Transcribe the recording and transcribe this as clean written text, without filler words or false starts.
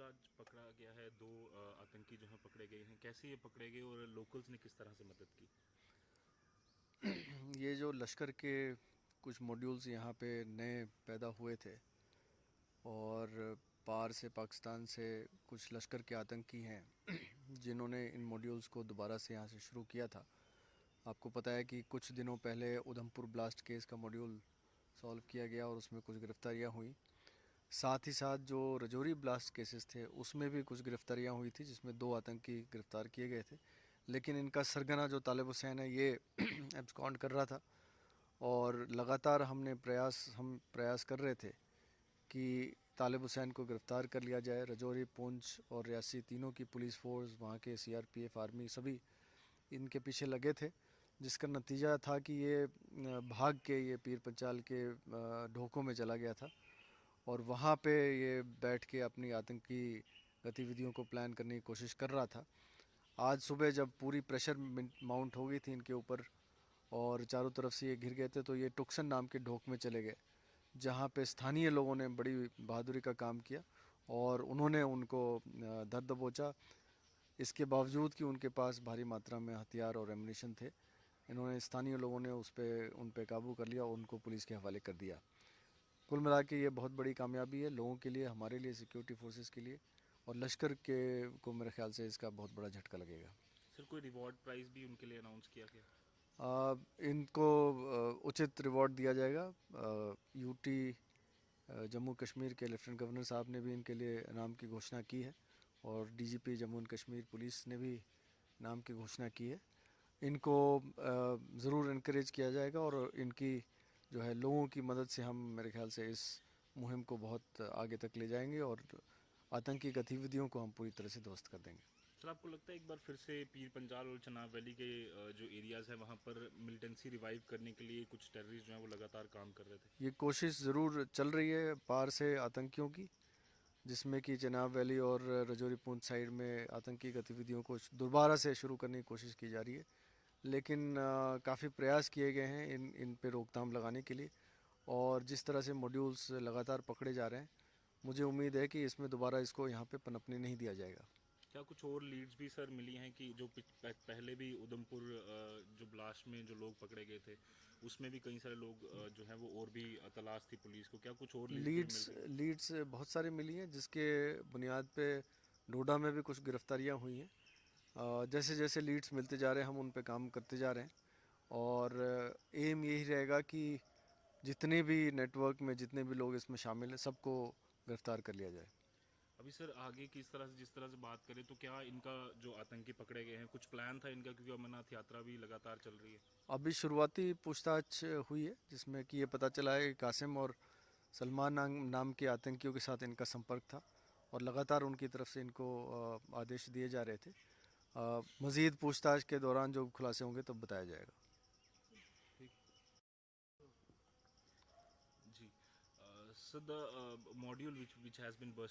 आज पकड़ा गया है, दो आतंकी जो हैं पकड़े गए हैं। कैसे ये पकड़े गए और लोकल्स ने किस तरह से मदद की? ये जो लश्कर के कुछ मॉड्यूल्स यहाँ पे नए पैदा हुए थे और पार से पाकिस्तान से कुछ लश्कर के आतंकी हैं जिन्होंने इन मॉड्यूल्स को दोबारा से यहाँ से शुरू किया था। आपको पता है कि कुछ दिनों पहले उधमपुर ब्लास्ट केस का मॉड्यूल सॉल्व किया गया और उसमें कुछ गिरफ्तारियाँ हुई। साथ ही साथ जो रजौरी ब्लास्ट केसेस थे उसमें भी कुछ गिरफ्तारियाँ हुई थी जिसमें 2 आतंकी गिरफ्तार किए गए थे। लेकिन इनका सरगना जो तालिब हुसैन है ये एब्सकॉन्ड कर रहा था और लगातार हम प्रयास कर रहे थे कि तालिब हुसैन को गिरफ़्तार कर लिया जाए। रजौरी, पुंछ और रियासी तीनों की पुलिस फोर्स, वहाँ के सीआरपीएफ, आर्मी सभी इनके पीछे लगे थे, जिसका नतीजा था कि ये भाग के ये पीर पंचाल के ढोकों में चला गया था और वहाँ पे ये बैठ के अपनी आतंकी गतिविधियों को प्लान करने की कोशिश कर रहा था। आज सुबह जब पूरी प्रेशर माउंट हो गई थी इनके ऊपर और चारों तरफ से ये घिर गए थे तो ये टुक्सन नाम के ढोक में चले गए, जहाँ पे स्थानीय लोगों ने बड़ी बहादुरी का काम किया और उन्होंने उनको दर दबोचा। इसके बावजूद कि उनके पास भारी मात्रा में हथियार और एमुनिशन थे, इन्होंने स्थानीय लोगों ने उन पे काबू कर लिया और उनको पुलिस के हवाले कर दिया। कुल मिला के ये बहुत बड़ी कामयाबी है लोगों के लिए, हमारे लिए, सिक्योरिटी फोर्सेस के लिए, और लश्कर के को मेरे ख्याल से इसका बहुत बड़ा झटका लगेगा। सर, कोई रिवॉर्ड प्राइस भी उनके लिए अनाउंस किया गया? इनको उचित रिवॉर्ड दिया जाएगा। यूटी जम्मू कश्मीर के लेफ्टिनेंट गवर्नर साहब ने भी इनके लिए इनाम की घोषणा की है और DGP Jammu and Kashmir police ने भी इनाम की घोषणा की है। इनको ज़रूर इनक्रेज किया जाएगा और इनकी जो है लोगों की मदद से हम मेरे ख्याल से इस मुहिम को बहुत आगे तक ले जाएंगे और आतंकी गतिविधियों को हम पूरी तरह से ध्वस्त कर देंगे। सर, आपको लगता है एक बार फिर से पीर पंजाल और चनाब वैली के जो एरियाज़ हैं वहाँ पर मिलिटेंसी रिवाइव करने के लिए कुछ टेररिस्ट जो हैं वो लगातार काम कर रहे थे? ये कोशिश ज़रूर चल रही है पार से आतंकियों की, जिसमें कि चिनाब वैली और रजौरी पूंछ साइड में आतंकी गतिविधियों को दोबारा से शुरू करने की कोशिश की जा रही है। लेकिन काफ़ी प्रयास किए गए हैं इन पे रोकथाम लगाने के लिए और जिस तरह से मॉड्यूल्स लगातार पकड़े जा रहे हैं, मुझे उम्मीद है कि इसमें दोबारा इसको यहाँ पे पनपने नहीं दिया जाएगा। क्या कुछ और लीड्स भी सर मिली हैं कि जो पहले भी उधमपुर जो ब्लास्ट में जो लोग पकड़े गए थे उसमें भी कई सारे लोग जो हैं वो और भी तलाश थी पुलिस को? क्या कुछ और लीड्स भी मिल लीड्स रही हैं? लीड्स बहुत सारी मिली हैं जिसके बुनियाद पे डोडा में भी कुछ गिरफ्तारियां हुई हैं। जैसे जैसे लीड्स मिलते जा रहे हैं हम उन पे काम करते जा रहे हैं और एम यही रहेगा कि जितने भी नेटवर्क में जितने भी लोग इसमें शामिल हैं सबको गिरफ्तार कर लिया जाए। अभी सर आगे किस तरह से, जिस तरह से बात करें तो क्या इनका जो आतंकी पकड़े गए हैं कुछ प्लान था इनका, क्योंकि अमरनाथ यात्रा भी लगातार चल रही है? अभी शुरुआती पूछताछ हुई है जिसमें कि ये पता चला है कि कासिम और सलमान नाम के आतंकियों के साथ इनका संपर्क था और लगातार उनकी तरफ से इनको आदेश दिए जा रहे थे। मज़ीद पूछताछ के दौरान जो खुलासे होंगे तब बताया जाएगा। ठीक। जी। Sir, the module which has been